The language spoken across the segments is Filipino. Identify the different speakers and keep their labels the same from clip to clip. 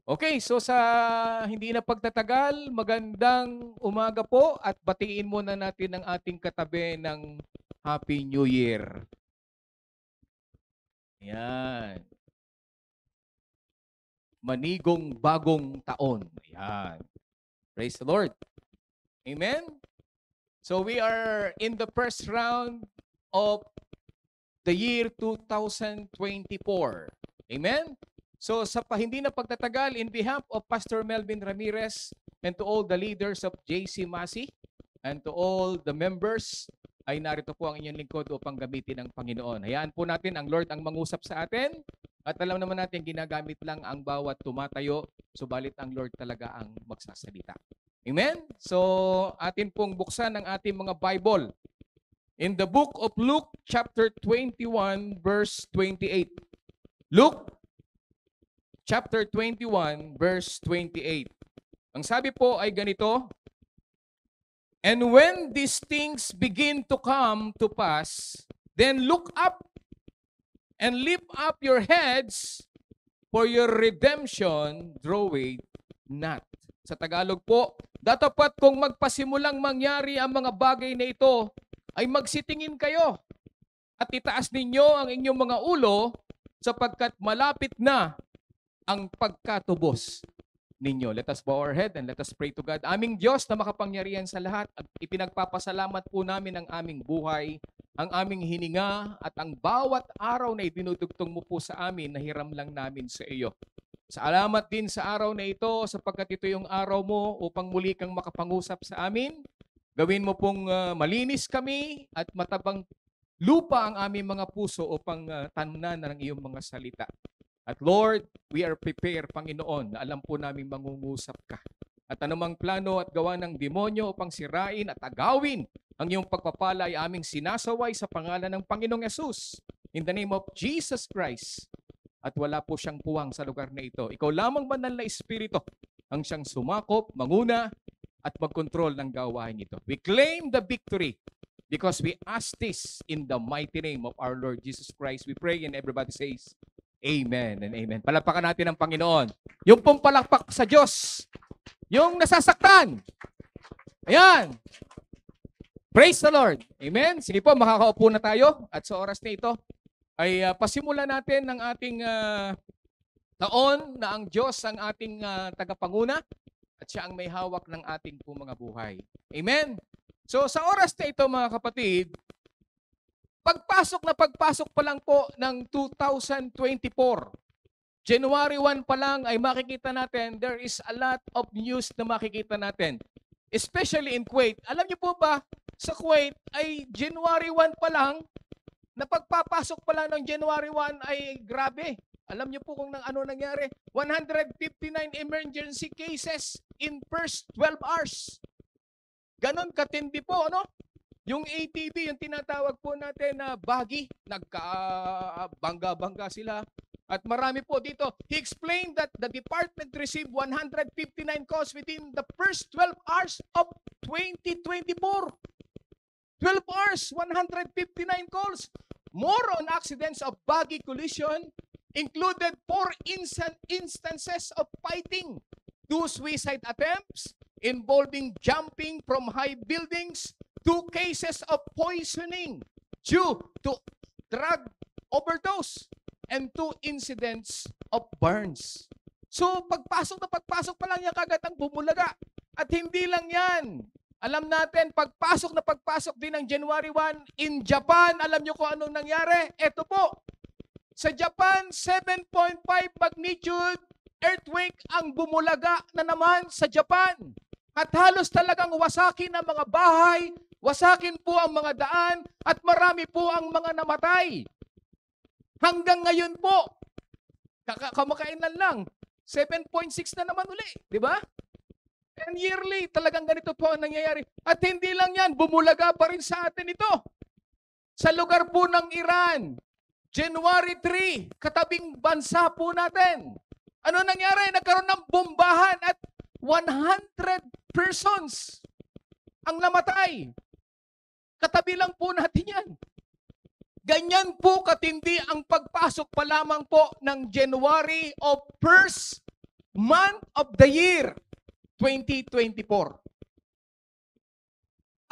Speaker 1: Okay, so sa hindi na pagtatagal, magandang umaga po at batiin muna natin ang ating katabi ng Happy New Year. Yan. Manigong bagong taon. Yan. Praise the Lord. Amen? So we are in the first round of the year 2024. Amen? So hindi na pagtatagal, in behalf of Pastor Melvin Ramirez and to all the leaders of JC Masi and to all the members, ay narito po ang inyong lingkod upang gamitin ng Panginoon. Hayaan po natin ang Lord ang mangusap sa atin at alam naman natin ginagamit lang ang bawat tumatayo, subalit ang Lord talaga ang magsasalita. Amen? So atin pong buksan ang ating mga Bible in the book of Luke chapter 21 verse 28. Luke chapter 21 verse 28. Ang sabi po ay ganito, "And when these things begin to come to pass, then look up and lift up your heads, for your redemption draweth not." Sa Tagalog po, datapat kung magpasimulang mangyari ang mga bagay na ito, ay magsitingin kayo at itaas ninyo ang inyong mga ulo sapagkat malapit na ang pagkatubos ninyo. Let us bow our head and let us pray to God. Aming Diyos na makapangyarihan sa lahat, at ipinagpapasalamat po namin ang aming buhay, ang aming hininga, at ang bawat araw na idinudugtong mo po sa amin, nahiram lang namin sa iyo. Salamat din sa araw na ito sapagkat ito yung araw mo upang muli kang makapangusap sa amin. Gawin mo pong malinis kami at matabang lupa ang aming mga puso upang tanan ng iyong mga salita. At Lord, we are prepared, Panginoon, na alam po namin mangungusap ka. At anumang plano at gawa ng demonyo upang sirain at agawin ang iyong pagpapala ay aming sinasaway sa pangalan ng Panginoong Yesus. In the name of Jesus Christ. At wala po siyang puwang sa lugar na ito. Ikaw lamang, banal na Espiritu, ang siyang sumakop, manguna, at magkontrol ng gawain ito. We claim the victory because we ask this in the mighty name of our Lord Jesus Christ. We pray and everybody says, Amen and amen. Palakpakan natin ang Panginoon. Yung pong palakpak sa Diyos, yung nasasaktan. Ayan. Praise the Lord. Amen. Sige po, makakaupo na tayo. At sa oras na ito, ay pasimula natin ng ating taon na ang Diyos ang ating tagapanguna at siya ang may hawak ng ating po mga buhay. Amen. So sa oras na ito mga kapatid, pagpasok pa lang po ng 2024, January 1 pa lang ay makikita natin, there is a lot of news na makikita natin. Especially in Kuwait. Alam niyo po ba, sa Kuwait ay January 1 pa lang, na pagpapasok pala ng January 1 ay grabe. Alam niyo po kung ano nangyari? 159 emergency cases in first 12 hours. Ganon katindi po, ano? Yung ATV, yung tinatawag po natin na baggy, nagka-bangga-bangga sila. At marami po dito. He explained that the department received 159 calls within the first 12 hours of 2024. 12 hours, 159 calls. More on accidents of buggy collision included 4 instances of fighting, 2 suicide attempts involving jumping from high buildings, 2 cases of poisoning due to drug overdose, and 2 incidents of burns. So pagpasok pa lang yan kagad ang bumulaga. At hindi lang yan. Alam natin, pagpasok din ng January 1, in Japan, alam nyo kung anong nangyari? Ito po, sa Japan, 7.5 magnitude earthquake ang bumulaga na naman sa Japan. At halos talagang wasakin ang mga bahay, wasakin po ang mga daan, at marami po ang mga namatay. Hanggang ngayon po, kamakailan lang, 7.6 na naman uli, di ba? And yearly, talagang ganito po ang nangyayari. At hindi lang yan, bumulaga pa rin sa atin ito. Sa lugar po ng Iran, January 3, katabing bansa po natin. Ano nangyari? Nagkaroon ng bombahan at 100 persons ang namatay. Katabi lang po natin yan. Ganyan po katindi ang pagpasok pa lamang po ng January of first month of the year 2024.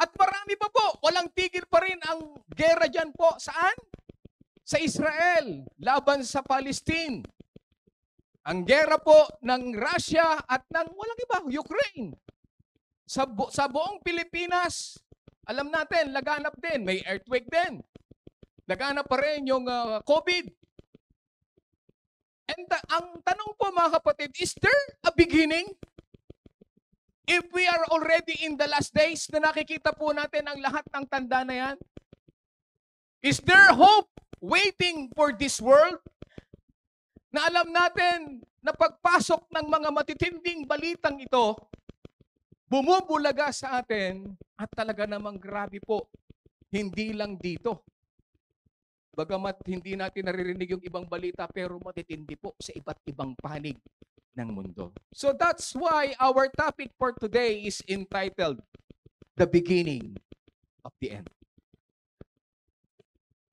Speaker 1: At marami pa po, walang tigil pa rin ang gera dyan po. Saan? Sa Israel, laban sa Palestine. Ang gera po ng Russia at ng walang iba, Ukraine. Sa buong Pilipinas, alam natin, laganap din. May earthquake din. Laganap pa rin yung COVID. And ang tanong po mga kapatid, is there a beginning? If we are already in the last days na nakikita po natin ang lahat ng tanda na yan, is there hope waiting for this world? Na alam natin na pagpasok ng mga matitinding balitang ito, bumubulaga sa atin at talaga namang grabe po, hindi lang dito. Bagamat hindi natin naririnig yung ibang balita, pero matitindi po sa iba't ibang panig ng mundo. So that's why our topic for today is entitled, The Beginning of the End.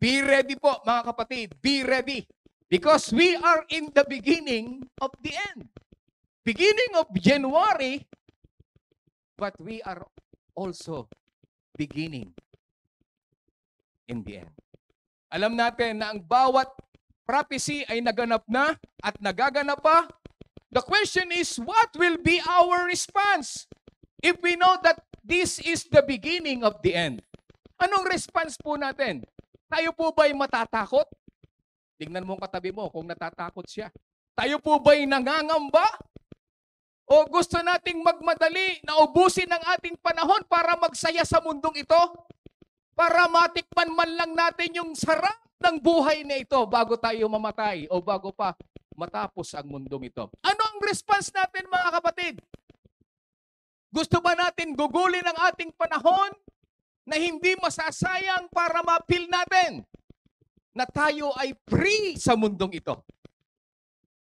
Speaker 1: Be ready po mga kapatid, be ready. Because we are in the beginning of the end. Beginning of January, but we are also beginning in the end. Alam natin na ang bawat prophecy ay naganap na at nagaganap pa. The question is, what will be our response if we know that this is the beginning of the end? Anong response po natin? Tayo po ba'y matatakot? Tingnan mo ang katabi mo kung natatakot siya. Tayo po ba'y nangangamba? O gusto nating magmadali na ubusin ang ating panahon para magsaya sa mundong ito? Para matikman man lang natin yung sarap ng buhay na ito bago tayo mamatay o bago pa matapos ang mundong ito. Ano ang response natin mga kapatid? Gusto ba natin gugulin ang ating panahon na hindi masasayang para ma-feel natin na tayo ay free sa mundong ito?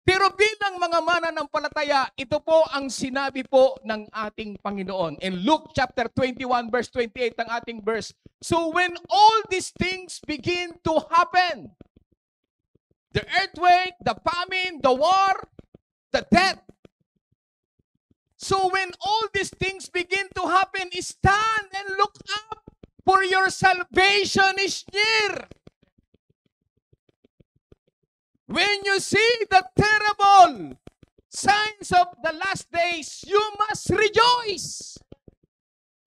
Speaker 1: Pero bilang mga mananampalataya, ito po ang sinabi po ng ating Panginoon. In Luke chapter 21 verse 28 ang ating verse. So when all these things begin to happen, the earthquake, the famine, the war, the death. So when all these things begin to happen, stand and look up, for your salvation is near. When you see the terrible signs of the last days, you must rejoice.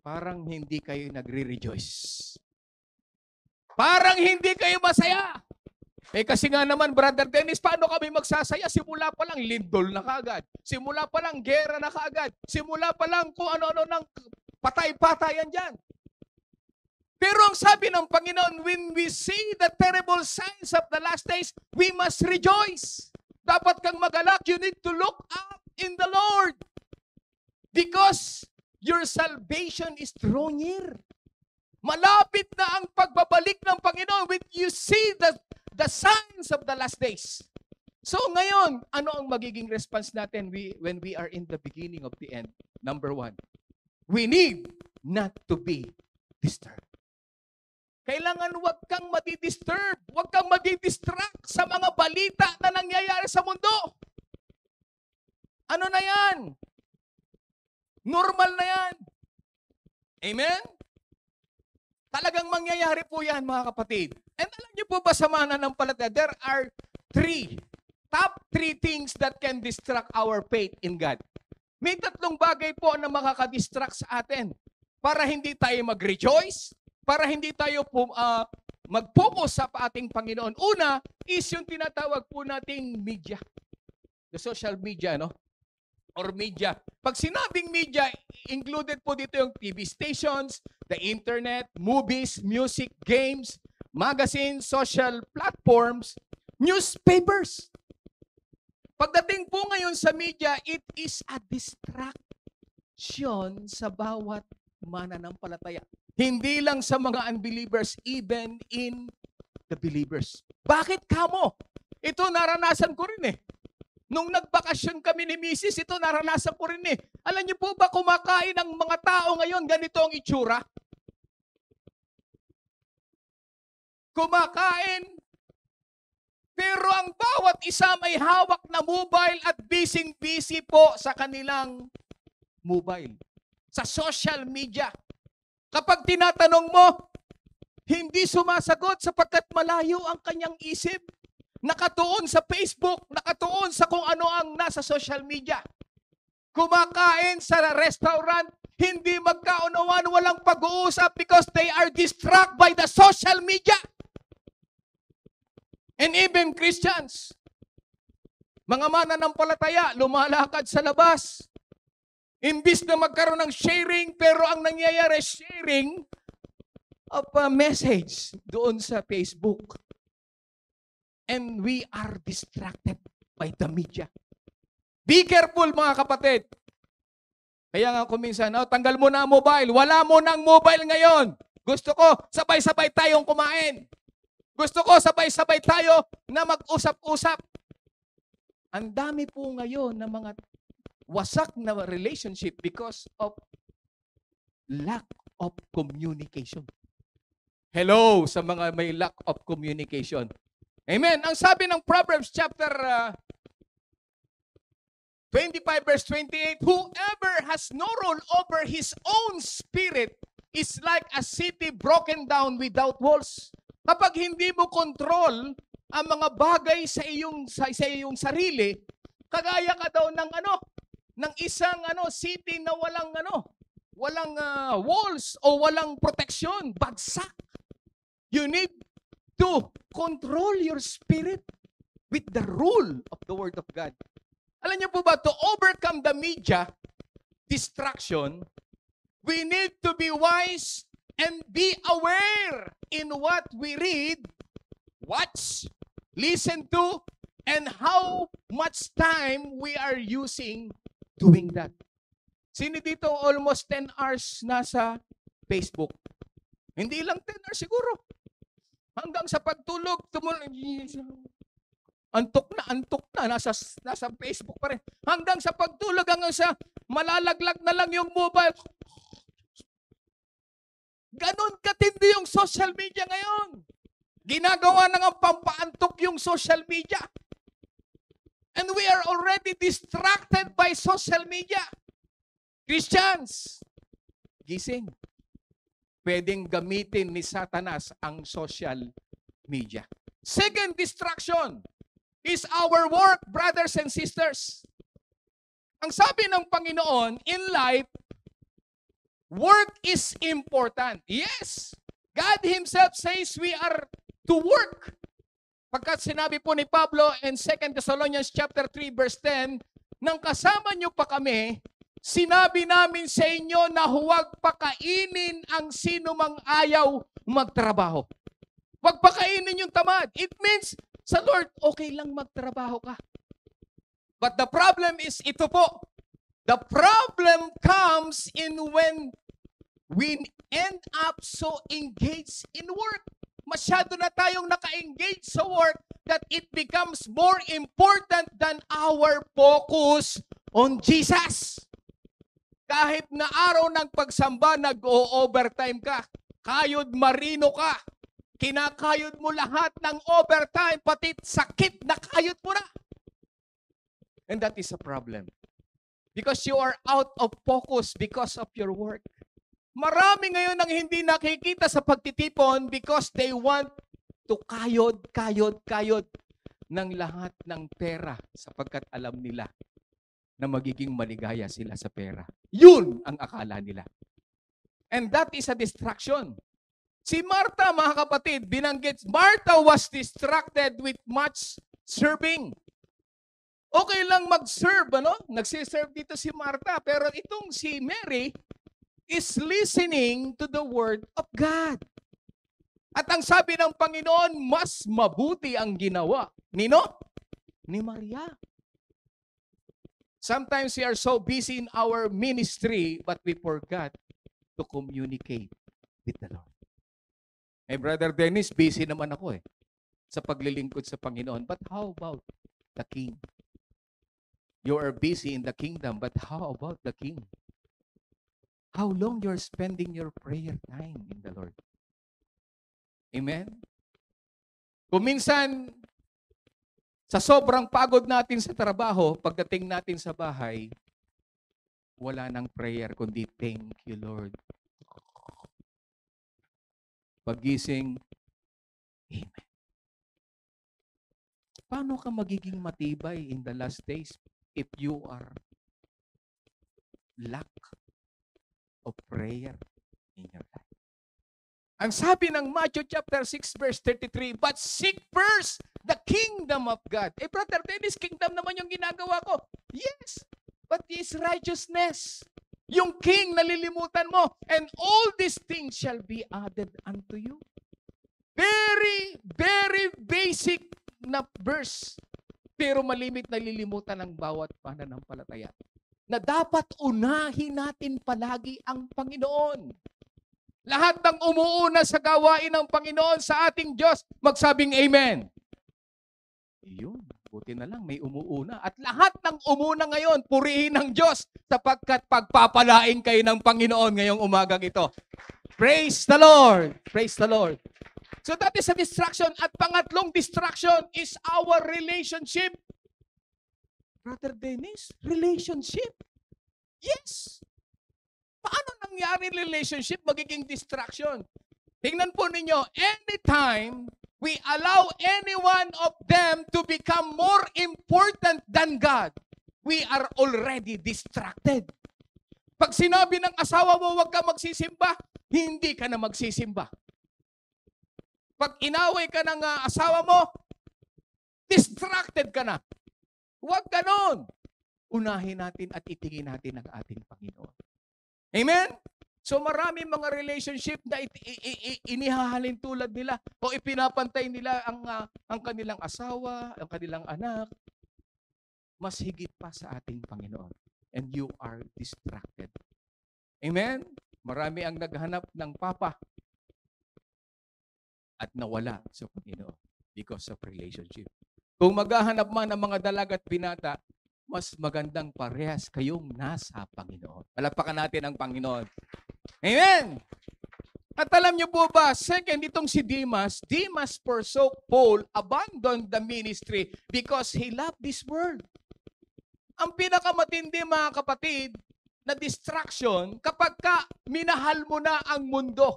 Speaker 1: Parang hindi kayo nagre-rejoice. Parang hindi kayo masaya. Kasi nga naman, Brother Dennis, paano kami magsasaya? Simula pa lang, lindol na kaagad. Simula pa lang, gera na kaagad. Simula pa lang kung ano-ano ng patay-patayan dyan. Pero ang sabi ng Panginoon, when we see the terrible signs of the last days, we must rejoice. Dapat kang magalak. You need to look up in the Lord. Because your salvation is drawn near. Malapit na ang pagbabalik ng Panginoon when you see the signs of the last days. So ngayon, ano ang magiging response natin when we are in the beginning of the end? Number one, we need not to be disturbed. Kailangan huwag kang madi-disturb, huwag kang madi-distract sa mga balita na nangyayari sa mundo. Ano na yan? Normal na yan. Amen? Talagang mangyayari po yan, mga kapatid. And alam niyo po ba sa mananampalataya, there are top three things that can distract our faith in God. May tatlong bagay po na makakadistract sa atin para hindi tayo mag-rejoice, para hindi tayo mag-focus sa ating Panginoon. Una is yung tinatawag po nating media. The social media, no? Or media. Pag sinabing media, included po dito yung TV stations, the internet, movies, music, games, magazines, social platforms, newspapers. Pagdating po ngayon sa media, it is a distraction sa bawat mananampalataya. Hindi lang sa mga unbelievers, even in the believers. Bakit kamo? Ito naranasan ko rin eh. Nung nagbakasyon kami ni Mrs., ito naranasan ko rin eh. Alam niyo po ba kumakain ang mga tao ngayon, ganito ang itsura? Kumakain Pero ang bawat isa may hawak na mobile at busy-busy po sa kanilang mobile. Sa social media. Kapag tinatanong mo, hindi sumasagot sapagkat malayo ang kanyang isip. Nakatuon sa Facebook, nakatuon sa kung ano ang nasa social media. Kumakain sa restaurant, hindi magkaunawan, walang pag-uusap because they are distracted by the social media. And even Christians, mga mananampalataya, lumalakad sa labas. Imbis na magkaroon ng sharing, pero ang nangyayari, sharing of a message doon sa Facebook. And we are distracted by the media. Be careful mga kapatid. Kaya nga kuminsan, tanggal mo na ang mobile. Wala mo ng mobile ngayon. Gusto ko, sabay-sabay tayong kumain. Gusto ko, sabay-sabay tayo na mag-usap-usap. Ang dami po ngayon ng mga wasak na relationship because of lack of communication. Hello sa mga may lack of communication. Amen. Ang sabi ng Proverbs chapter 25 verse 28, whoever has no rule over his own spirit is like a city broken down without walls. Kapag hindi mo control ang mga bagay sa iyong sarili, kagaya ka daw ng isang city na walang walls o walang protection, bagsak. You need to control your spirit with the rule of the Word of God. Alam niyo po ba, to overcome the media distraction, we need to be wise and be aware in what we read, watch, listen to, and how much time we are using doing that. Sino dito almost 10 hours nasa Facebook? Hindi lang 10 hours siguro. Hanggang sa pagtulog, antok na, nasa Facebook pa rin. Hanggang sa pagtulog, hanggang sa malalaglag na lang yung mobile. Ganon katindi yung social media ngayon. Ginagawa na nga pampaantok yung social media. And we are already distracted by social media. Christians, gising. Pwedeng gamitin ni Satanas ang social media. Second distraction is our work, brothers and sisters. Ang sabi ng Panginoon, in life, work is important. Yes, God Himself says we are to work. Pagkat sinabi po ni Pablo in 2 Thessalonians chapter 3 verse 10, nang kasama niyo pa kami, sinabi namin sa inyo na huwag pakainin ang sino mang ayaw magtrabaho. Huwag pakainin yung tamad. It means, sa Lord, okay lang magtrabaho ka. But the problem is ito po. The problem comes in when we end up so engaged in work. Masyado na tayong naka-engage sa work that it becomes more important than our focus on Jesus. Kahit na araw ng pagsamba, nag-o-overtime ka. Kayod marino ka. Kinakayod mo lahat ng overtime, pati sakit na kayod mo na. And that is a problem. Because you are out of focus because of your work. Marami ngayon ang hindi nakikita sa pagtitipon because they want to kayod ng lahat ng pera sapagkat alam nila na magiging maligaya sila sa pera. Yun ang akala nila. And that is a distraction. Si Martha, mga kapatid, binanggit, Martha was distracted with much serving. Okay lang mag-serve, Nagsiserve dito si Martha, pero itong si Mary is listening to the Word of God. At ang sabi ng Panginoon, mas mabuti ang ginawa. Ni Maria. Sometimes we are so busy in our ministry, but we forgot to communicate with the Lord. Eh, Brother Dennis, busy naman ako sa paglilingkod sa Panginoon. But how about the King? You are busy in the kingdom, but how about the King? How long you're spending your prayer time in the Lord? Amen? Kung minsan, Sa sobrang pagod natin sa trabaho, pagdating natin sa bahay, wala nang prayer kundi thank you, Lord. Paggising, Amen. Paano ka magiging matibay in the last days if you are lack of prayer in your life? Ang sabi ng Matthew chapter 6 verse 33, but seek first the kingdom of God. Eh brother Dennis, kingdom naman yung ginagawa ko. Yes, but His righteousness. Yung king nalilimutan mo, and all these things shall be added unto you. Very, very basic na verse. Pero malimit nalilimutan ng bawat pananampalataya. Na dapat unahin natin palagi ang Panginoon. Lahat ng umuuna sa gawain ng Panginoon sa ating Diyos, magsabing Amen. Yun, buti na lang may umuuna. At lahat ng umuna ngayon, purihin ng Diyos sapagkat pagpapalain kayo ng Panginoon ngayong umagang ito. Praise the Lord! Praise the Lord! So that is a distraction. At pangatlong distraction is our relationship. Brother Dennis, relationship? Yes! Paano nangyari relationship magiging distraction? Tingnan po ninyo, anytime we allow any one of them to become more important than God, we are already distracted. Pag sinabi ng asawa mo, huwag ka magsisimba, hindi ka na magsisimba. Pag inaway ka ng asawa mo, distracted ka na. Huwag ganon. Unahin natin at itingin natin ang ating Panginoon. Amen? So marami mga relationship na inihahalin tulad nila o ipinapantay nila ang kanilang asawa, ang kanilang anak, mas higit pa sa ating Panginoon. And you are distracted. Amen? Marami ang naghanap ng papa at nawala sa Panginoon because of relationship. Kung maghahanap man ng mga dalaga at binata, mas magandang parehas kayong nasa Panginoon. Palakpakan natin ang Panginoon. Amen! At alam niyo po ba, second, itong si Demas forsook Paul, abandoned the ministry because he loved this world. Ang pinakamatindi mga kapatid na distraction kapag ka minahal mo na ang mundo.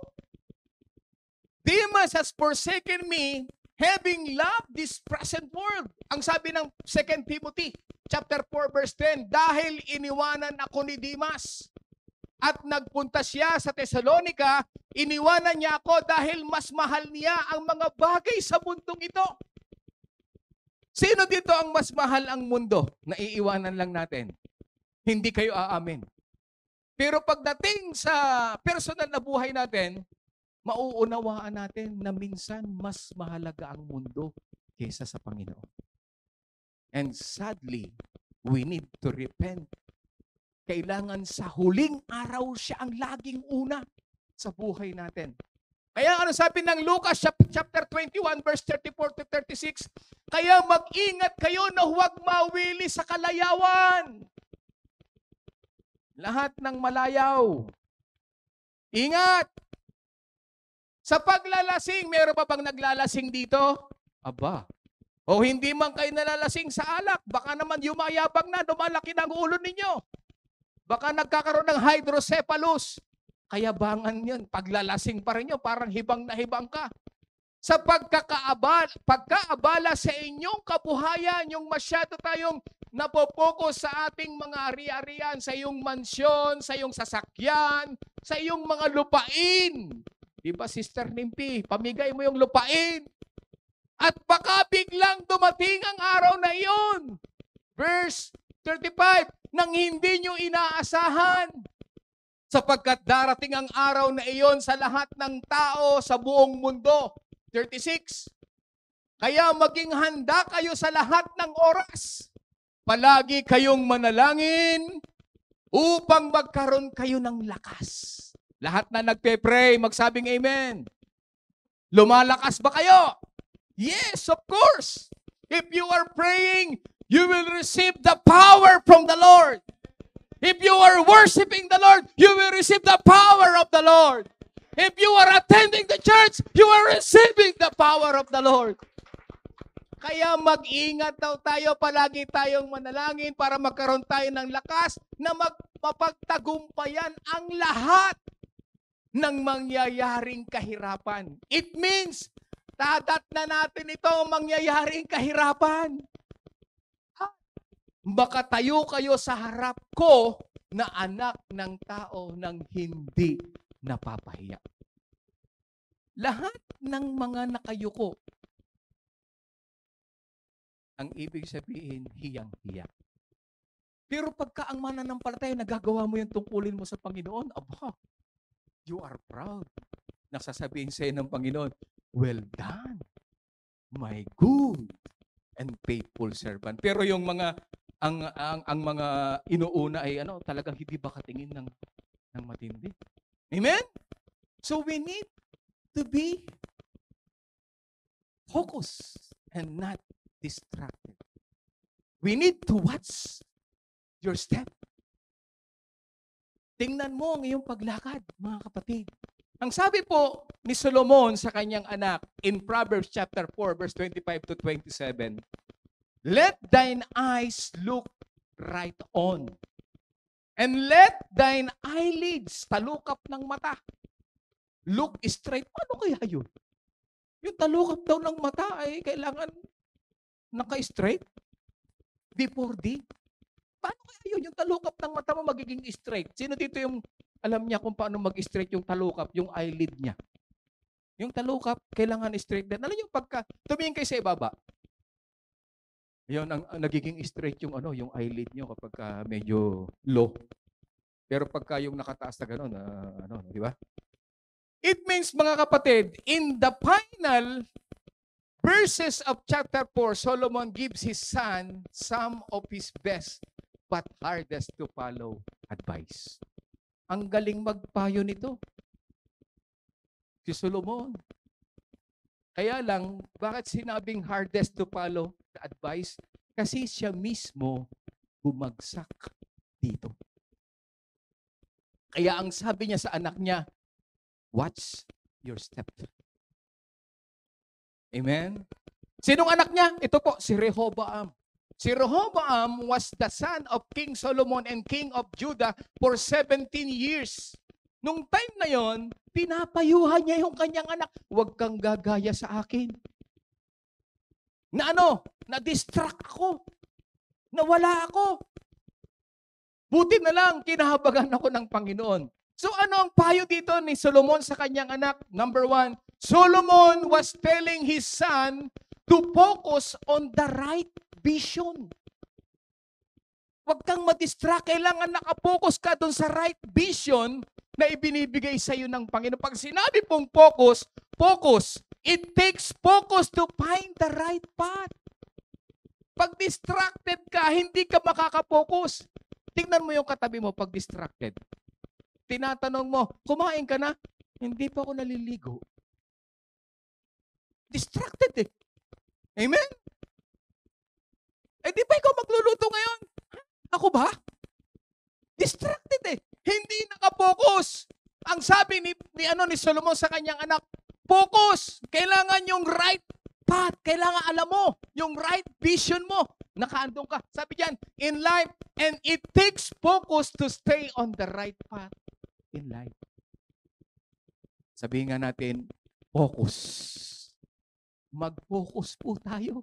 Speaker 1: Demas has forsaken me having loved this present world. Ang sabi ng 2 Timothy chapter 4 verse 10, dahil iniwanan ako ni Demas at nagpunta siya sa Thessalonica, iniwanan niya ako dahil mas mahal niya ang mga bagay sa mundong ito. Sino dito ang mas mahal ang mundo na iiwanan lang natin? Hindi kayo aamin. Pero pagdating sa personal na buhay natin, mauunawaan natin na minsan mas mahalaga ang mundo kaysa sa Panginoon. And sadly, we need to repent. Kailangan sa huling araw siya ang laging una sa buhay natin. Kaya ano sabi ng Lucas chapter 21 verse 34 to 36, kaya mag-ingat kayo na huwag mawili sa kalayawan. Lahat ng malayaw. Ingat! Sa paglalasing, meron pa bang naglalasing dito? Aba. O hindi man kayo nalalasing sa alak, baka naman yumayabang na, lumalaki ng ulo ninyo. Baka nagkakaroon ng hydrocephalus. Kayabangan yun. Paglalasing pa rin yun, parang hibang na hibang ka. Sa pagkaabala sa inyong kabuhayan, yung masyado tayong napopokus sa ating mga ari-arian, sa iyong mansyon, sa iyong sasakyan, sa iyong mga lupain. Diba, Sister Nimpi, pamigay mo yung lupain. At baka biglang dumating ang araw na iyon. Verse 35, nang hindi nyo inaasahan. Sapagkat darating ang araw na iyon sa lahat ng tao sa buong mundo. 36, kaya maging handa kayo sa lahat ng oras. Palagi kayong manalangin upang magkaroon kayo ng lakas. Lahat na nagpe-pray, magsabing amen. Lumalakas ba kayo? Yes, of course. If you are praying, you will receive the power from the Lord. If you are worshiping the Lord, you will receive the power of the Lord. If you are attending the church, you are receiving the power of the Lord. Kaya mag-ingat daw tayo, palagi tayong manalangin para magkaroon tayo ng lakas na mapagtagumpayan ang lahat ng mangyayaring kahirapan. It means, dadat na natin ito mangyayaring kahirapan. Makatayo kayo sa harap ko na anak ng tao ng hindi napapahiya. Lahat ng mga nakayuko, ang ibig sabihin, hiyang-hiya. Pero pagka ang mananampalataya, nagagawa mo yung tungkulin mo sa Panginoon, aba, you are proud. Nasasabihin sa'yo ng Panginoon, well done, my good and faithful servant. Pero yung mga ang mga inuuna ay talagang hindi ba katingin ng matindi. Amen? So we need to be focused and not distracted. We need to watch your step. Tingnan mo ang iyong paglakad, mga kapatid. Ang sabi po ni Solomon sa kanyang anak in Proverbs chapter 4 verse 25 to 27, let thine eyes look right on, and let thine eyelids, talukap ng mata, look straight. Ano kaya yun? Yung talukap daw ng mata ay kailangan naka-straight? Before D? Paano kaya yun? Yung talukap ng mata mo magiging straight. Sino dito yung alam niya kung paano mag-straight yung talukap, yung eyelid niya? Yung talukap, kailangan straight din. Alam niyo, pagka tumingin kayo sa ibaba, yun, ang nagiging straight yung yung eyelid niyo kapag medyo low. Pero pagka yung nakataas na gano'n, di ba? It means, mga kapatid, in the final verses of chapter 4, Solomon gives his son some of his best but hardest to follow advice. Ang galing magpayo nito, si Solomon. Kaya lang, bakit sinabing hardest to follow the advice? Kasi siya mismo bumagsak dito. Kaya ang sabi niya sa anak niya, watch your step. Amen? Sinong anak niya? Ito po, si Rehoboam. Si Rehoboam was the son of King Solomon and King of Judah for 17 years. Nung time na yon, pinapayuhan niya yung kanyang anak, huwag kang gagaya sa akin. Na-distract ako. Nawala ako. Buti na lang, kinahabagan ako ng Panginoon. So ano ang payo dito ni Solomon sa kanyang anak? Number 1, Solomon was telling his son to focus on the right vision. Huwag kang madistract. Kailangan nakapokus ka doon sa right vision na ibinibigay sa iyo ng Panginoon. Pag sinabi pong focus, it takes focus to find the right path. Pag distracted ka, hindi ka makakapokus. Tingnan mo yung katabi mo pag distracted. Tinatanong mo, kumain ka na? Hindi pa ako naliligo. Distracted eh. Amen? Eh di ba ikaw magluluto ngayon? Ako ba? Distracted eh. Hindi nakapokus. Ang sabi ni Solomon sa kanyang anak, focus. Kailangan yung right path. Kailangan alam mo, yung right vision mo. Nakaandong ka. Sabi diyan, in life, and it takes focus to stay on the right path in life. Sabihin nga natin, focus. Mag-focus po tayo.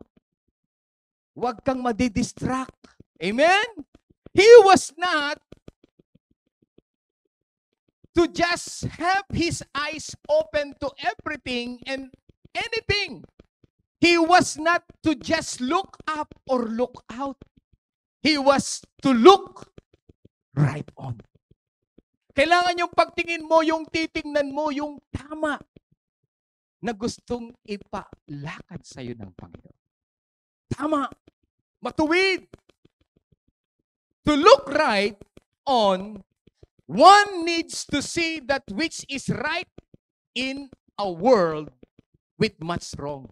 Speaker 1: Huwag kang madidistract. Amen? He was not to just have his eyes open to everything and anything. He was not to just look up or look out. He was to look right on. Kailangan yung pagtingin mo, yung titingnan mo, yung tama na gustong ipalakad sa iyo ng Panginoon. Tama. Matuwid. To look right on, one needs to see that which is right in a world with much wrong.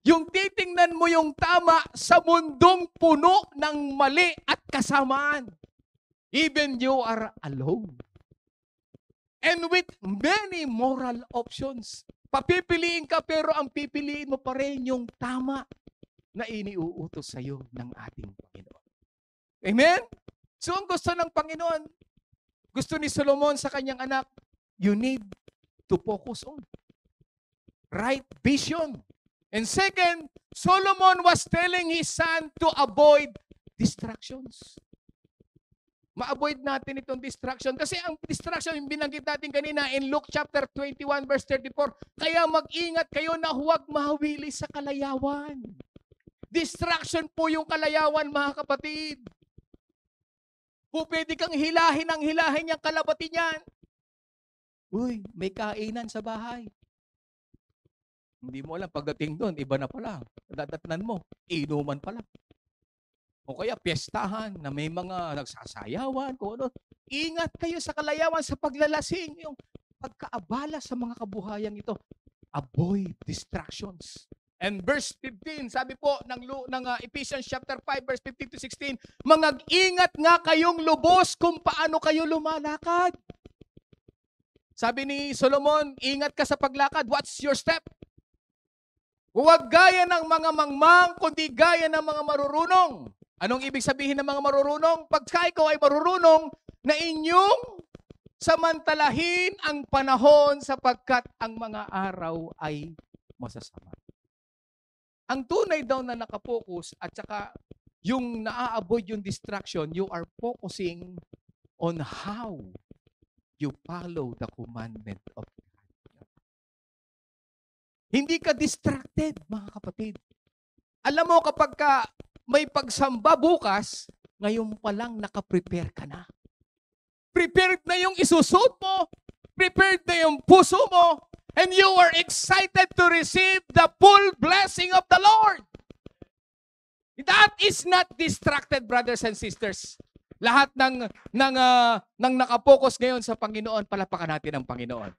Speaker 1: Yung titingnan mo yung tama sa mundong puno ng mali at kasamaan. Even you are alone. And with many moral options. Papipiliin ka pero ang pipiliin mo pa rin yung tama. na iniuutos sa iyo ng ating Panginoon. Amen? So ang gusto ng Panginoon, gusto ni Solomon sa kanyang anak, you need to focus on right vision. And second, Solomon was telling his son to avoid distractions. Ma-avoid natin itong distraction. Kasi ang distraction, yung binanggit natin kanina in Luke chapter 21 verse 34, kaya mag-ingat kayo na huwag mahawili sa kalayawan. Distraction po yung kalayawan, mga kapatid. Kung pwede kang hilahin ang hilahin niyang kalabati niyan. Uy, may kainan sa bahay. Hindi mo alam, pagdating doon, iba na pala. Dadatnan mo, inuman pala. O kaya piyestahan na may mga nagsasayawan. Kung ano. Ingat kayo sa kalayawan sa paglalasing. Yung pagkaabala sa mga kabuhayan ito. Avoid distractions. And verse 15, sabi po ng Ephesians chapter 5 verse 15 to 16, mag-ingat nga kayong lubos kung paano kayo lumalakad. Sabi ni Solomon, ingat ka sa paglakad. What's your step? Huwag gaya ng mga mangmang, kundi gaya ng mga marurunong. Anong ibig sabihin ng mga marurunong? Pagka ikaw ay marurunong, na inyong samantalahin ang panahon sapagkat ang mga araw ay masasama. Ang tunay daw na nakapokus at saka yung naa-avoid yung distraction, you are focusing on how you follow the commandment of God. Hindi ka distracted, mga kapatid. Alam mo, kapag may pagsamba bukas, ngayon pa lang nakaprepare ka na. Prepared na yung isusot mo. Prepared na yung puso mo. And you are excited to receive the full blessing of the Lord. That is not distracted, brothers and sisters. Lahat ng nakapokus ngayon sa Panginoon, palapakan natin ang Panginoon.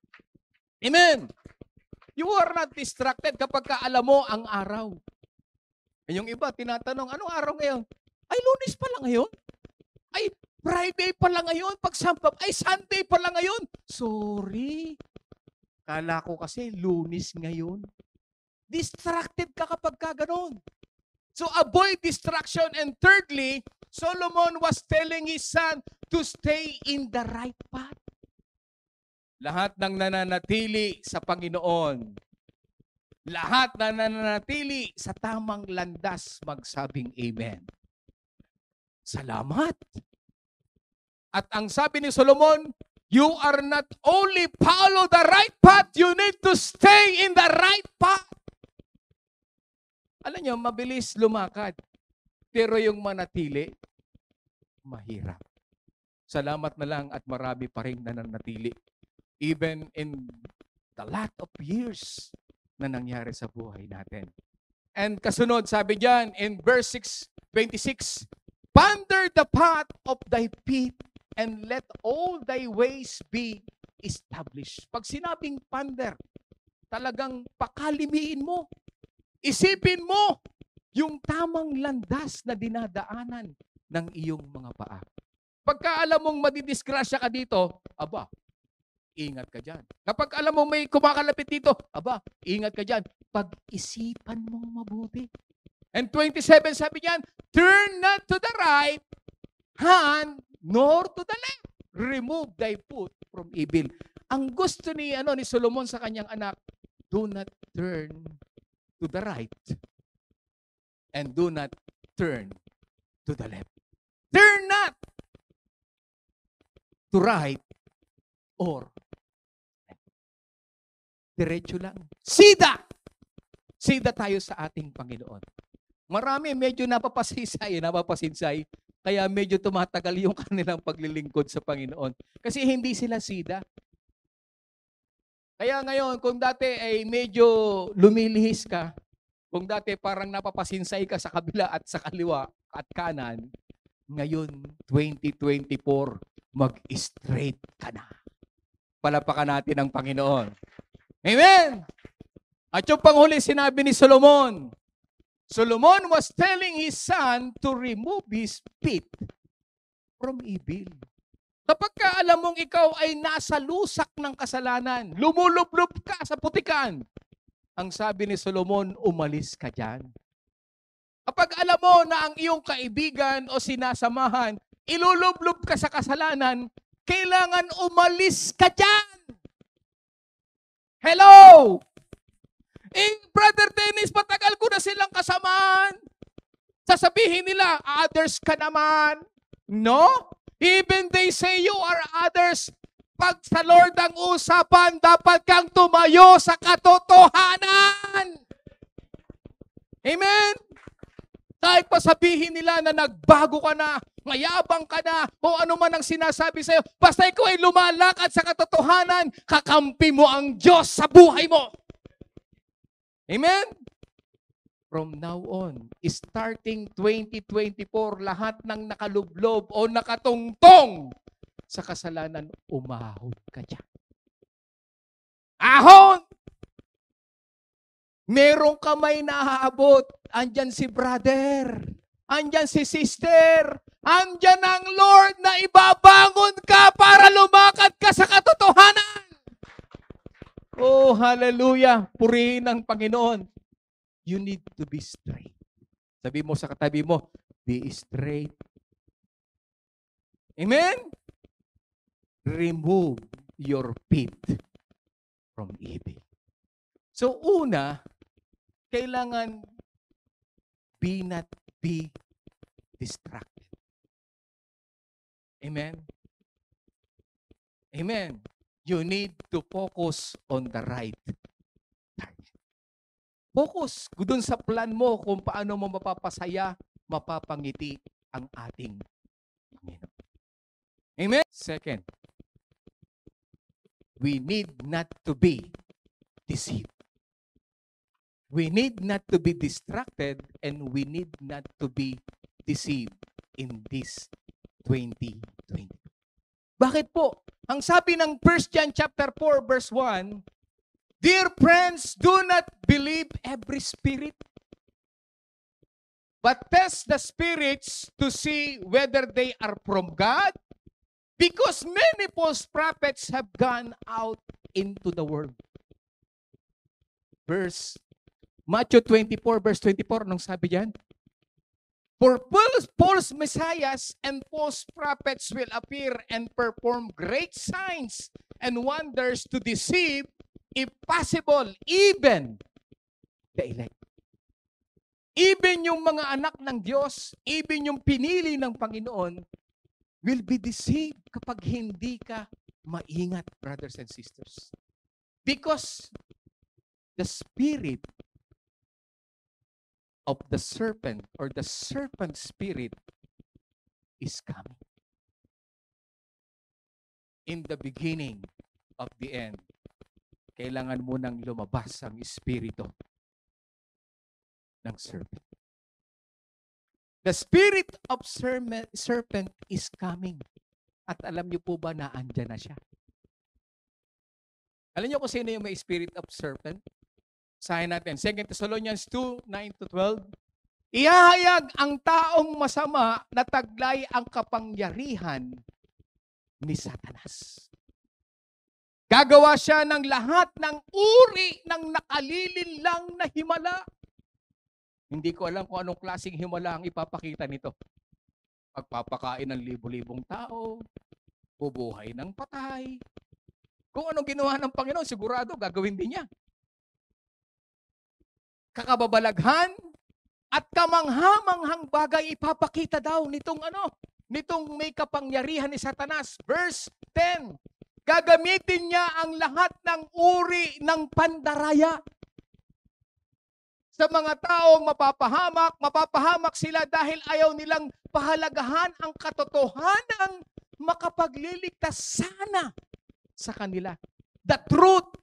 Speaker 1: Amen. You are not distracted kapag alam mo ang araw. Yung iba, tinatanong, anong araw ngayon? Ay, Lunes pa lang ngayon? Ay, Friday pa lang ngayon? Pagsampap, ay, Sunday pa lang ngayon? Sorry. Kala ko kasi Lunes ngayon. Distracted ka kapag gano'n. So avoid distraction. And thirdly, Solomon was telling his son to stay in the right path. Lahat ng nananatili sa Panginoon, lahat na nananatili sa tamang landas, magsabing amen. Salamat. At ang sabi ni Solomon, you are not only follow the right path, you need to stay in the right path. Alam niyo, mabilis lumakad. Pero yung manatili, mahirap. Salamat na lang at marami pa rin nananatili. Even in the lot of years na nangyari sa buhay natin. And kasunod, sabi diyan in verse 26, ponder the path of thy feet and let all thy ways be established. Pag sinabing ponder, talagang pakalimiin mo. Isipin mo yung tamang landas na dinadaanan ng iyong mga paa. Pagka alam mong madidisgrasya ka dito, aba, ingat ka dyan. Kapag alam mong may kumakalapit dito, aba, ingat ka dyan. Pag-isipan mong mabuti. And 27, sabi niyan, turn not to the right hand, nor to the left. Remove thy foot from evil. Ang gusto ni Solomon sa kanyang anak, do not turn to the right and do not turn to the left. Turn not to right or left. Diretso lang. Sida! Sida tayo sa ating Panginoon. Marami medyo napapasinsay, kaya medyo tumatagal yung kanilang paglilingkod sa Panginoon. Kasi hindi sila sida. Kaya ngayon, kung dati ay medyo lumilihis ka, kung dati parang napapasinsay ka sa kabila at sa kaliwa at kanan, ngayon, 2024, mag-straight ka na. Palapakan natin ang Panginoon. Amen! At yung panghuli, sinabi ni Solomon, Solomon was telling his son to remove his feet from evil. Kapag ka alam mong ikaw ay nasa lusak ng kasalanan, lumulublob ka sa putikan, ang sabi ni Solomon, umalis ka dyan. Kapag alam mo na ang iyong kaibigan o sinasamahan, ilulublob ka sa kasalanan, kailangan umalis ka dyan. Hello! Brother Dennis, matagal ko na silang kasamahan. Sasabihin nila, others ka naman. No? Even they say you are others. Pag sa Lord ang usapan, dapat kang tumayo sa katotohanan. Amen? Kahit pa sabihin nila na nagbago ka na, mayabang ka na, o ano man ang sinasabi sa'yo, basta ikaw ay lumalakad sa katotohanan, kakampi mo ang Diyos sa buhay mo. Amen? From now on, starting 2024, lahat ng nakalublob o nakatungtong sa kasalanan, umahon ka dyan. Ahon! Merong kamay na aabot. Andyan si brother. Andyan si sister. Andyan ang Lord na ibabangon ka para lumakad ka sa katotohanan. Oh, hallelujah. Purihin ang Panginoon. You need to be straight. Sabi mo sa katabi mo, be straight. Amen? Remove your feet from evil. So una, kailangan not be distracted. Amen? Amen. You need to focus on the right target. Focus dun sa plan mo kung paano mo mapapasaya, mapapangiti ang ating Panginoon. Amen? Second, we need not to be deceived. We need not to be distracted and we need not to be deceived in this 2020. Bakit po? Ang sabi ng 1 John chapter 4 verse 1, dear friends, do not believe every spirit, but test the spirits to see whether they are from God, because many false prophets have gone out into the world. Matthew 24 verse 24, anong sabi diyan? For false messiahs and false prophets will appear and perform great signs and wonders to deceive, if possible, even the elect. Even yung mga anak ng Diyos, even yung pinili ng Panginoon, will be deceived kapag hindi ka maingat, brothers and sisters. Because the spirit of the serpent or the serpent spirit is coming. In the beginning of the end, kailangan mo nang lumabas ang espiritu ng serpent. The spirit of serpent is coming. At alam niyo po ba na andyan na siya? Alam niyo kung sino yung may spirit of serpent? Sahin natin, 2 Thessalonians 2, 9-12. Ihahayag ang taong masama na taglay ang kapangyarihan ni Satanas. Gagawa siya ng lahat ng uri ng nakalilinlang na himala. Hindi ko alam kung anong klaseng himala ang ipapakita nito. Pagpapakain ng libo-libong tao, bubuhay ng patay. Kung anong ginawa ng Panginoon, sigurado gagawin din niya. Kakababalaghan at kamanghamanghang bagay ipapakita daw nitong may kapangyarihan ni Satanas. Verse 10, gagamitin niya ang lahat ng uri ng pandaraya. Sa mga taong mapapahamak sila dahil ayaw nilang pahalagahan ang katotohanang makapagliligtas sana sa kanila. The truth.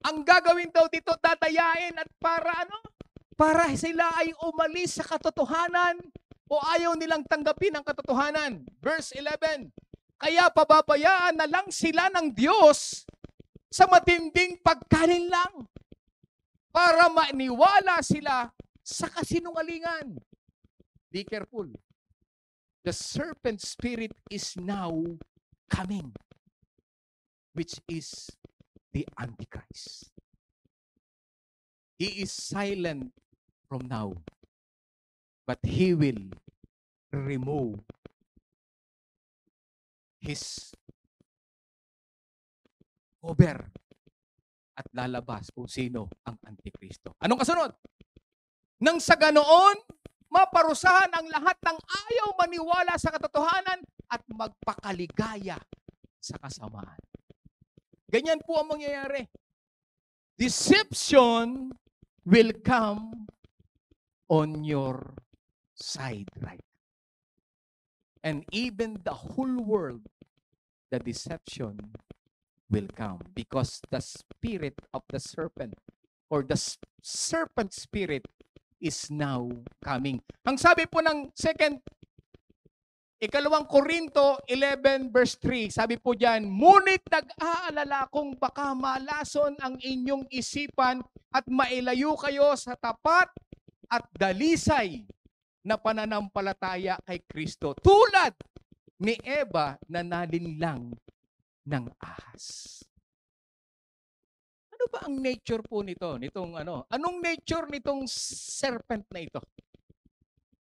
Speaker 1: Ang gagawin daw dito, tatayain at para sila ay umalis sa katotohanan o ayaw nilang tanggapin ang katotohanan. Verse 11, kaya pababayaan na lang sila ng Diyos sa matinding pagkalinlang para maniwala sila sa kasinungalingan. Be careful. The serpent spirit is now coming, which is the Antichrist. He is silent from now. But he will remove his cover at lalabas kung sino ang Antikristo. Anong kasunod? Nang sa ganoon, maparusahan ang lahat ng ayaw maniwala sa katotohanan at magpakaligaya sa kasamaan. Ganyan po ang mangyayari. Deception will come on your side right. And even the whole world, the deception will come because the spirit of the serpent or the serpent spirit is now coming. Ang sabi po ng Ikalawang Korinto 11 verse 3, sabi po diyan, "Ngunit nag-aalala kung baka malason ang inyong isipan at mailayo kayo sa tapat at dalisay na pananampalataya kay Kristo, tulad ni Eva na nalinlang ng ahas." Ano ba ang nature po nito? Anong nature nitong serpent na ito?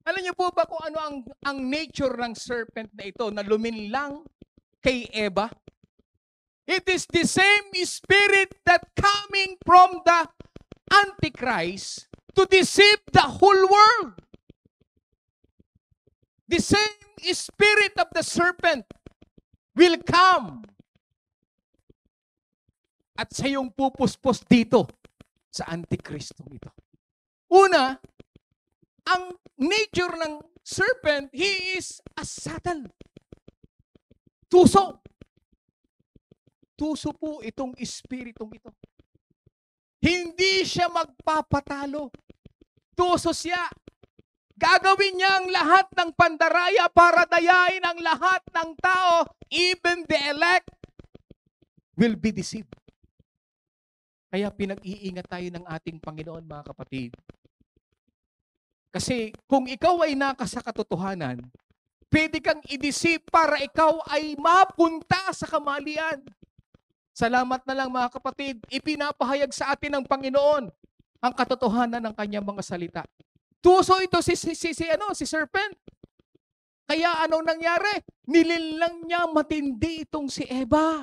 Speaker 1: Alam niyo po ba kung ano ang nature ng serpent na ito na luminlang kay Eva? It is the same spirit that coming from the Antichrist to deceive the whole world. The same spirit of the serpent will come at siyang pupuspos dito sa Antikristong ito. Una, ang nature ng serpent, he is a Satan. Tuso. Tuso po itong espiritong ito. Hindi siya magpapatalo. Tuso siya. Gagawin niya ang lahat ng pandaraya para dayain ang lahat ng tao, even the elect will be deceived. Kaya pinag-iingat tayo ng ating Panginoon, mga kapatid. Kasi kung ikaw ay naka sa katotohanan, pwede kang i-deceive para ikaw ay mapunta sa kamalian. Salamat na lang, mga kapatid, ipinapahayag sa atin ng Panginoon ang katotohanan ng kanyang mga salita. Tuso ito si serpent. Kaya anong nangyari? Nilinlang niya matindi itong si Eva.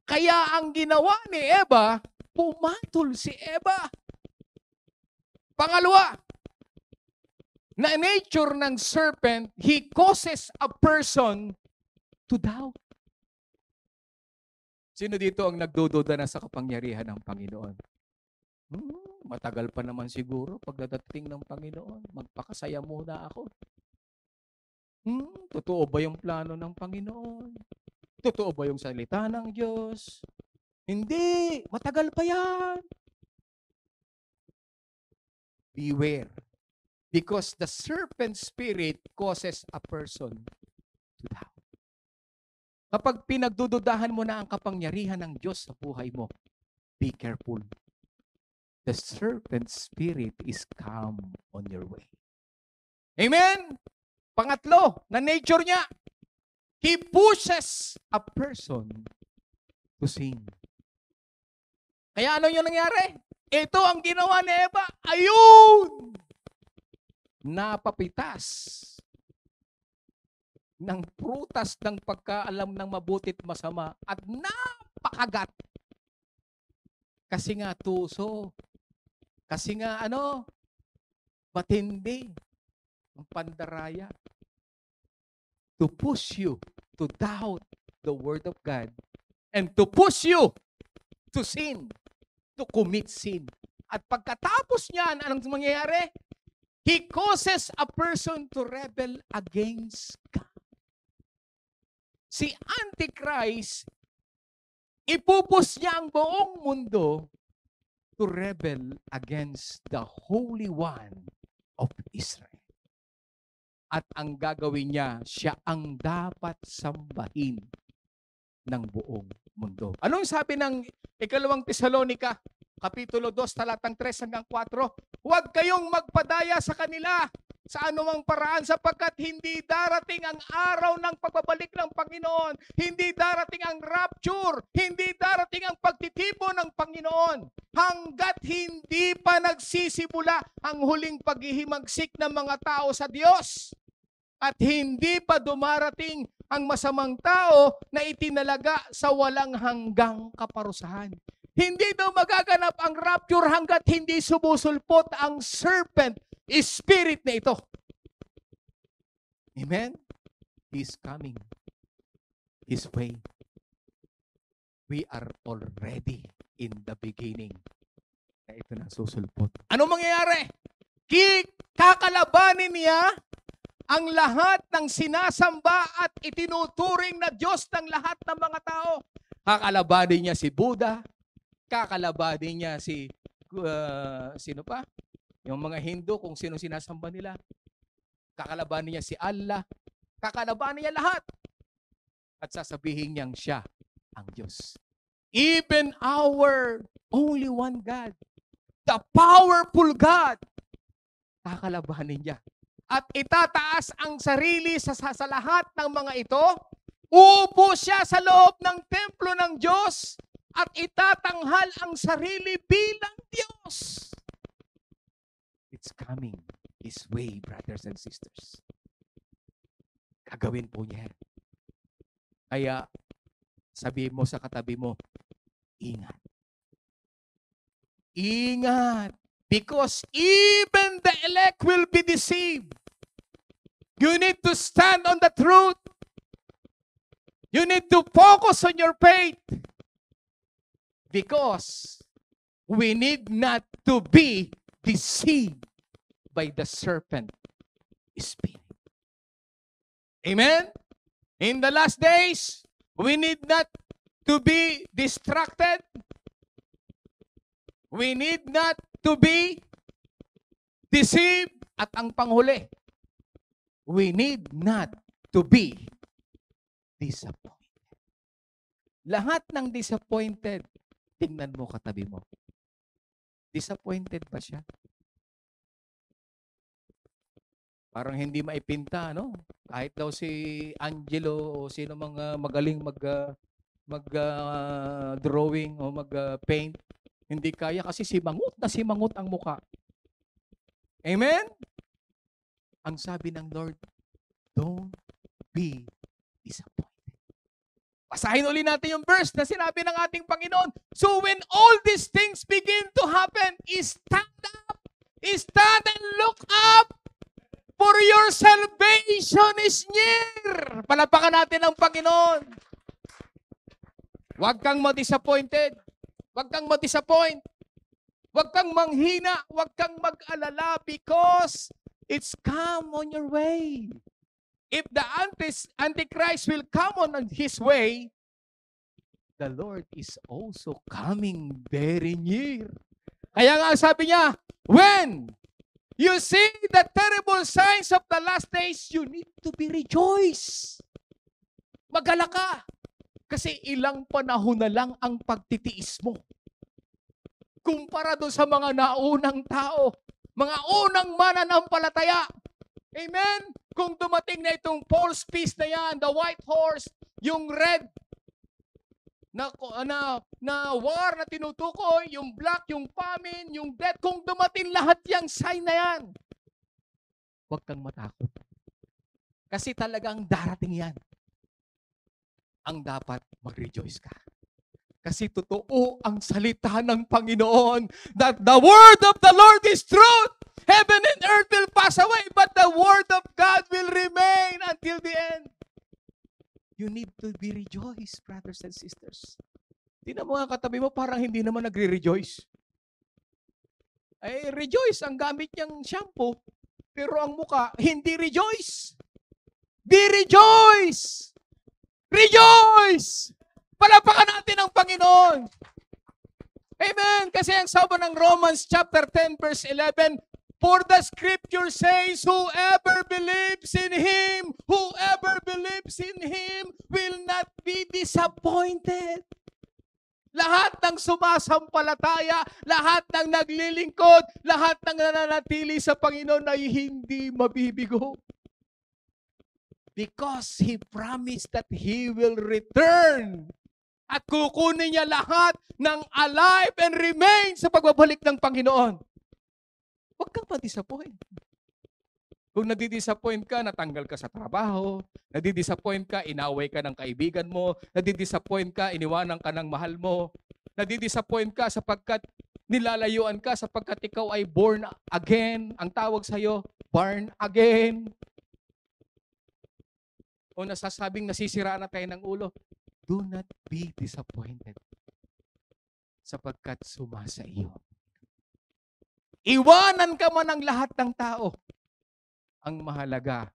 Speaker 1: Kaya ang ginawa ni Eva, pumatol si Eva. Pangalawa, na nature ng serpent, he causes a person to doubt. Sino dito ang nagdududa na sa kapangyarihan ng Panginoon? Matagal pa naman siguro pagdadating ng Panginoon. Magpakasaya muna ako. Totoo ba yung plano ng Panginoon? Totoo ba yung salita ng Diyos? Hindi. Matagal pa yan. Beware. Because the serpent spirit causes a person to doubt. Kapag pinagdududahan mo na ang kapangyarihan ng Diyos sa buhay mo, be careful. The serpent spirit is come on your way. Amen? Pangatlo, na nature niya, he pushes a person to sin. Kaya ano yung nangyari? Ito ang ginawa ni Eva. Ayun! Napapitas ng prutas ng pagkaalam ng mabutit masama at napakagat. Kasi nga tuso. Kasi nga matindi ang pandaraya. To push you to doubt the word of God and to push you to sin, to commit sin. At pagkatapos niyan, anong mangyayari? He causes a person to rebel against God. Si Antichrist, ipupus niya ang buong mundo to rebel against the Holy One of Israel. At ang gagawin niya, siya ang dapat sambahin ng buong mundo. Anong sabi ng Ikalawang Tesalonika, Kapitulo 2, talatang 3 hanggang 4? Huwag kayong magpadaya sa kanila sa anumang paraan sapagkat hindi darating ang araw ng pagbabalik ng Panginoon. Hindi darating ang rapture. Hindi darating ang pagtitipon ng Panginoon. Hanggat hindi pa nagsisimula ang huling paghihimagsik ng mga tao sa Diyos. At hindi pa dumarating ang masamang tao na itinalaga sa walang hanggang kaparusahan. Hindi daw magaganap ang rapture hanggat hindi sumusulpot ang serpent spirit na ito. Amen? He's coming His way. We are already in the beginning. Na ito na susulpot. Ano mangyayari? Kakalabanin niya ang lahat ng sinasamba at itinuturing na Diyos ng lahat ng mga tao. Kakalabanin niya si Buddha, kakalabanin niya sino pa? Yung mga Hindu, kung sino sinasamba nila. Kakalabanin niya si Allah. Kakalabanin niya lahat. At sasabihin niyang siya ang Diyos. Even our only one God, the powerful God, kakalabanin niya. At itataas ang sarili sa lahat ng mga ito. Uupo siya sa loob ng templo ng Diyos at itatanghal ang sarili bilang Diyos. It's coming His way, brothers and sisters. Gagawin po niya. Kaya, sabihin mo sa katabi mo, ingat. Ingat. Because even the elect will be deceived. You need to stand on the truth. You need to focus on your faith. Because we need not to be deceived by the serpent spirit. Amen? In the last days, we need not to be distracted. We need not to be deceived. At ang panghuli, we need not to be disappointed. Lahat ng disappointed, tingnan mo katabi mo. Disappointed ba siya? Parang hindi maipinta, no? Kahit daw si Angelo o sino mga magaling mag-drawing o mag-paint, hindi kaya kasi simangot ang muka. Amen? Ang sabi ng Lord, don't be disappointed. Basahin uli natin yung verse na sinabi ng ating Panginoon. So when all these things begin to happen, stand up, stand and look up, for your salvation is near. Palapakan natin ang Panginoon. Huwag kang ma-disappointed. Huwag kang ma-disappoint. Huwag kang manghina. Huwag kang mag-alala because it's come on your way. If the Antichrist will come on his way, the Lord is also coming very near. Kaya nga sabi niya, when you see the terrible signs of the last days, you need to be rejoice. Magala ka. Kasi ilang panahon na lang ang pagtitiis mo. Kumpara doon sa mga naunang tao, mga unang mananampalataya. Amen? Kung dumating na itong false peace na yan, the white horse, yung red na war na tinutukoy, yung black, yung famine, yung death, kung dumating lahat yung sign na yan, huwag kang matakot. Kasi talagang darating yan. Ang dapat mag-rejoice ka. Kasi totoo ang salita ng Panginoon that the word of the Lord is truth. Heaven and earth will pass away, but the word of God will remain until the end. You need to be rejoiced, brothers and sisters. Tingnan mo nga katabi mo, parang hindi naman nagre-rejoice. Ay, rejoice ang gamit niyang shampoo, pero ang muka, hindi rejoice. Be rejoice! Rejoice! Palapakan natin ang Panginoon. Amen. Kasi ang sabi ng Romans chapter 10 verse 11, for the scripture says, whoever believes in Him will not be disappointed. Lahat ng sumasampalataya, lahat ng naglilingkod, lahat ng nananatili sa Panginoon ay hindi mabibigo. Because He promised that He will return. At kukunin niya lahat ng alive and remain sa pagbabalik ng Panginoon. Huwag kang ma-disappoint. Kung nadidisappoint ka, natanggal ka sa trabaho, nadidisappoint ka, inaway ka ng kaibigan mo, nadidisappoint ka, iniwanan ka ng mahal mo, nadidisappoint ka sapagkat nilalayuan ka sapagkat ikaw ay born again. Ang tawag sa'yo, born again. O nasasabing nasisiraan na tayo ng ulo, do not be disappointed sapagkat sumasa iyo. Iwanan ka man ng lahat ng tao. Ang mahalaga,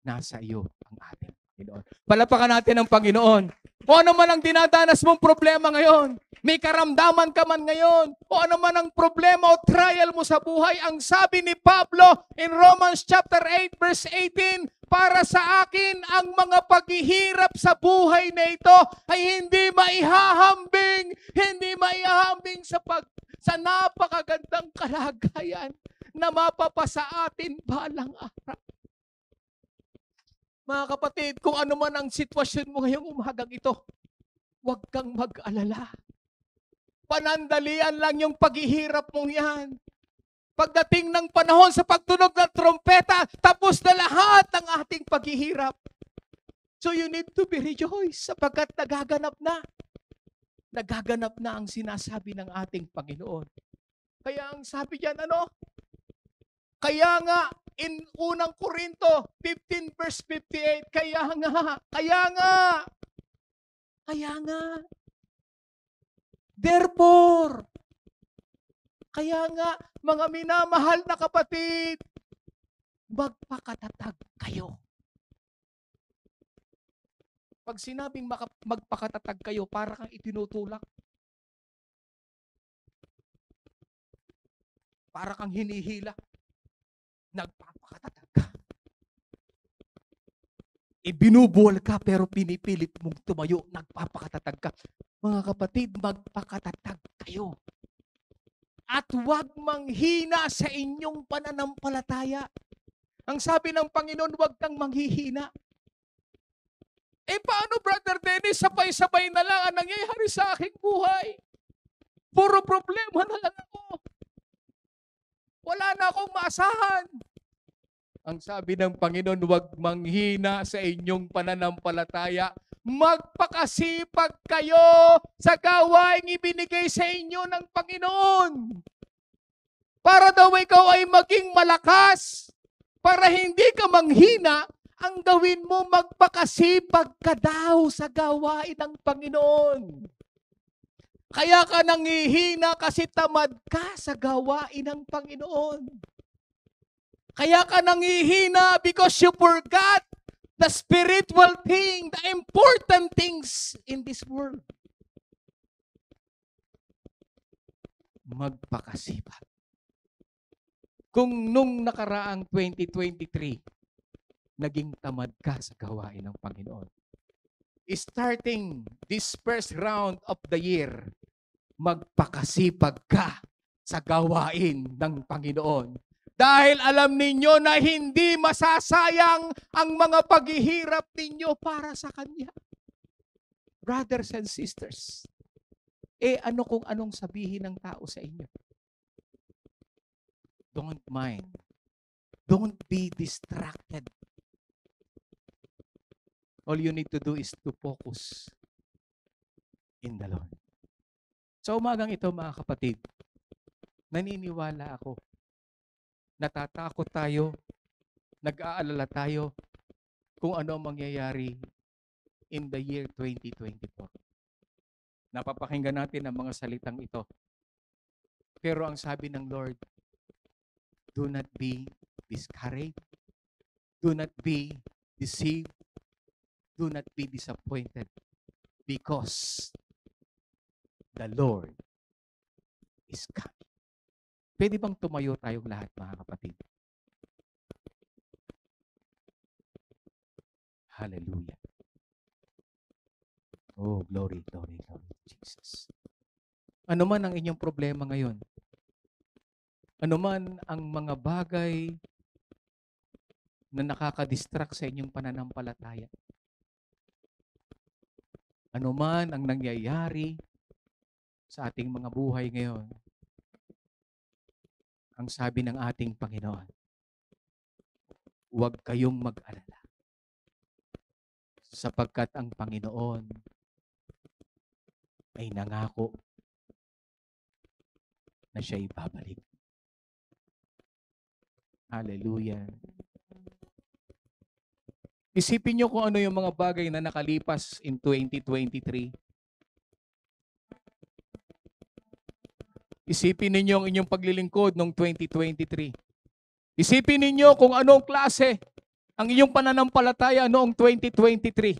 Speaker 1: nasa iyo ang ating Panginoon. Palapakan natin ang Panginoon. O ano man ang dinadanas mong problema ngayon, may karamdaman ka man ngayon, o ano man ang problema o trial mo sa buhay, ang sabi ni Pablo in Romans chapter 8 verse 18, para sa akin ang mga paghihirap sa buhay na ito ay hindi maihahambing sa napakagandang kalagayan na mapapasa atin balang araw. Mga kapatid, kung ano man ang sitwasyon mo ngayong umagang ito, huwag kang mag-alala. Panandalian lang yung paghihirap mong yan. Pagdating ng panahon sa pagtunog ng trompeta, tapos na lahat ng ating paghihirap. So you need to be rejoiced sapagkat nagaganap na. Nagaganap na ang sinasabi ng ating Panginoon. Kaya ang sabi diyan, Kaya nga, in unang Korinto 15 verse 58, kaya nga, therefore, kaya nga, mga minamahal na kapatid, magpakatatag kayo. Pag sinabing magpakatatag kayo, para kang itinutulak. Para kang hinihila. Nagpapakatatag ka. Ibinubuwal ka pero pinipilit mong tumayo, nagpapakatatag ka. Mga kapatid, magpakatatag kayo. At huwag manghina sa inyong pananampalataya. Ang sabi ng Panginoon, huwag kang manghihina. Paano, Brother Dennis, sabay-sabay na lang ang nangyayari sa aking buhay? Puro problema na lang ako. Wala na akong maasahan. Ang sabi ng Panginoon, huwag manghina sa inyong pananampalataya. Magpakasipag kayo sa gawaing ibinigay sa inyo ng Panginoon. Para daw ikaw ay maging malakas. Para hindi ka manghina, ang gawin mo, magpakasipag ka daw sa gawain ng Panginoon. Kaya ka nanghihina kasi tamad ka sa gawain ng Panginoon. Kaya ka nanghihina because you forgot the spiritual thing, the important things in this world. Magpakasipag. Kung nung nakaraang 2023, naging tamad ka sa gawain ng Panginoon. Starting this first round of the year, magpakasipag ka sa gawain ng Panginoon. Dahil alam ninyo na hindi masasayang ang mga paghihirap ninyo para sa Kanya. Brothers and sisters, ano kung anong sabihin ng tao sa inyo? Don't mind. Don't be distracted. All you need to do is to focus in the Lord. Sa umagang ito, mga kapatid, naniniwala ako, natatakot tayo, nag-aalala tayo kung ano ang mangyayari in the year 2024. Napapakinggan natin ang mga salitang ito. Pero ang sabi ng Lord, do not be discouraged, do not be deceived, do not be disappointed because the Lord is coming. Pwede bang tumayo tayong lahat, mga kapatid? Hallelujah. Oh, glory, glory, glory, Jesus. Ano man ang inyong problema ngayon, ano man ang mga bagay na nakaka-distract sa inyong pananampalataya, ano man ang nangyayari sa ating mga buhay ngayon, ang sabi ng ating Panginoon, huwag kayong mag-alala sapagkat ang Panginoon ay nangako na siya'y babalik. Hallelujah. Isipin niyo kung ano yung mga bagay na nakalipas in 2023. Isipin ninyo ang inyong paglilingkod noong 2023. Isipin ninyo kung anong klase ang inyong pananampalataya noong 2023.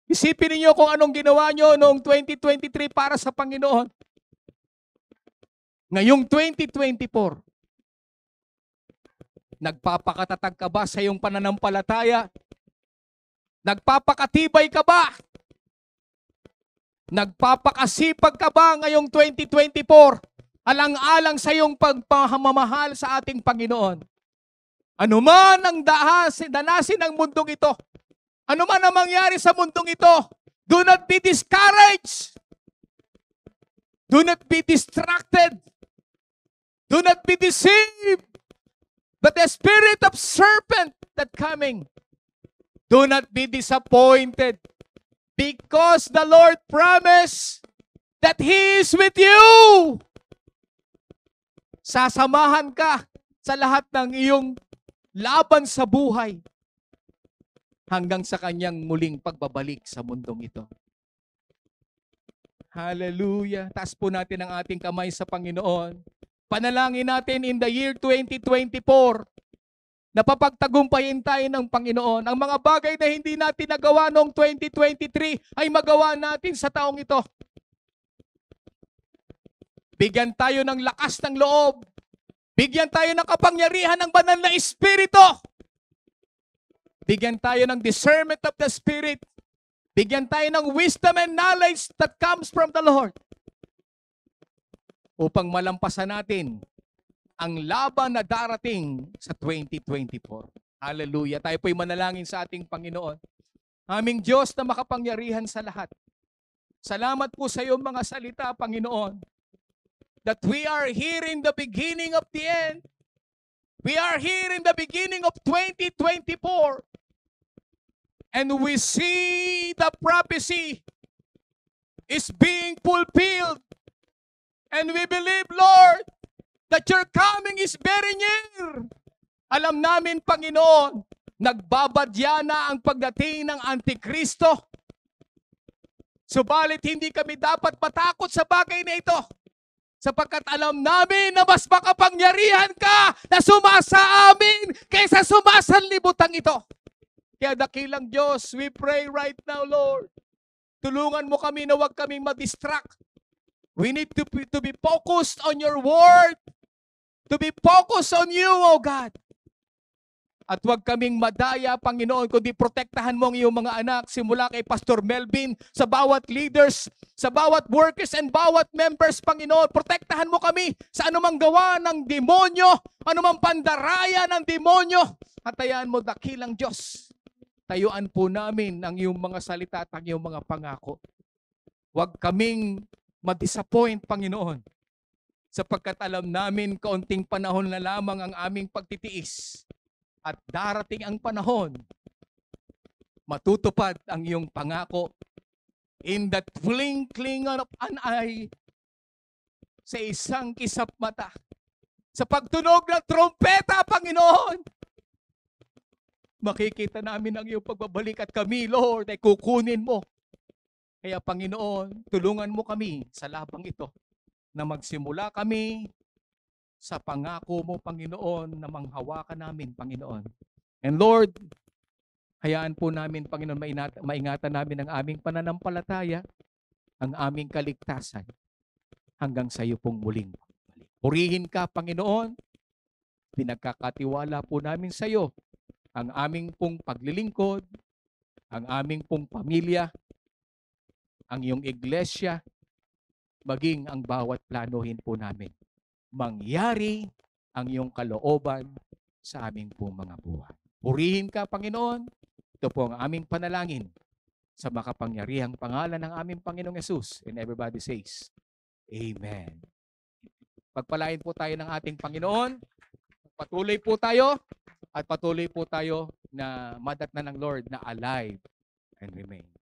Speaker 1: Isipin ninyo kung anong ginawa nyo noong 2023 para sa Panginoon. Ngayong 2024, nagpapakatatag ka ba sa iyong pananampalataya? Nagpapakatibay ka ba? Nagpapakasipag ka ba ngayong 2024? Alang-alang sa iyong pagpamamahal sa ating Panginoon. Ano man ang danasin ng mundong ito, ano man ang mangyari sa mundong ito, do not be discouraged. Do not be distracted. Do not be deceived. But the spirit of serpent that coming, do not be disappointed. Because the Lord promised that He is with you. Sasamahan ka sa lahat ng iyong laban sa buhay hanggang sa kanyang muling pagbabalik sa mundong ito. Hallelujah. Taas po natin ang ating kamay sa Panginoon. Panalangin natin in the year 2024 napapagtagumpayin tayo ng Panginoon. Ang mga bagay na hindi natin nagawa noong 2023 ay magawa natin sa taong ito. Bigyan tayo ng lakas ng loob. Bigyan tayo ng kapangyarihan ng banal na Espiritu. Bigyan tayo ng discernment of the Spirit. Bigyan tayo ng wisdom and knowledge that comes from the Lord. Upang malampasan natin ang laban na darating sa 2024. Hallelujah. Tayo po'y manalangin sa ating Panginoon. Aming Diyos na makapangyarihan sa lahat. Salamat po sa iyong mga salita, Panginoon. That we are here in the beginning of the end. We are here in the beginning of 2024. And we see the prophecy is being fulfilled. And we believe, Lord, that your coming is very near. Alam namin, Panginoon, nagbabadya na ang pagdating ng Antikristo. Subalit hindi kami dapat matakot sa bagay na ito. Sapagkat alam namin na mas makapangyarihan ka na sumasa amin kaysa sumasanlibutan ito. Kaya dakilang Diyos, we pray right now, Lord. Tulungan mo kami na huwag kaming ma-distract. We need to be focused on your word. To be focused on you, O God. At huwag kaming madaya, Panginoon, kundi protektahan mo ang iyong mga anak, simula kay Pastor Melvin, sa bawat leaders, sa bawat workers, and bawat members, Panginoon. Protektahan mo kami sa anumang gawa ng demonyo, anumang pandaraya ng demonyo. At hayaan mo, dakilang Diyos, tayuan po namin ang iyong mga salita at ang iyong mga pangako. Huwag kaming ma-disappoint, Panginoon, sapagkat alam namin kaunting panahon na lamang ang aming pagtitiis. At darating ang panahon, matutupad ang iyong pangako in the twinkling of an eye, sa isang kisap mata, sa pagtunog ng trompeta, Panginoon. Makikita namin ang iyong pagbabalik at kami, Lord, ay kukunin mo. Kaya, Panginoon, tulungan mo kami sa labang ito na magsimula kami sa pangako mo, Panginoon, na manghawakan namin, Panginoon. And Lord, hayaan po namin, Panginoon, maingatan namin ang aming pananampalataya, ang aming kaligtasan, hanggang sa iyo pong muling balik. Purihin ka, Panginoon. Pinagkakatiwala po namin sa iyo ang aming pong paglilingkod, ang aming pong pamilya, ang iyong iglesia, maging ang bawat planuhin po namin. Mangyari ang iyong kalooban sa aming po mga buhay. Purihin ka, Panginoon. Ito po ang aming panalangin sa makapangyarihang pangalan ng aming Panginoong Yesus. And everybody says, Amen. Pagpalain po tayo ng ating Panginoon. Patuloy po tayo at patuloy po tayo na madatnan ng Lord na alive and remain.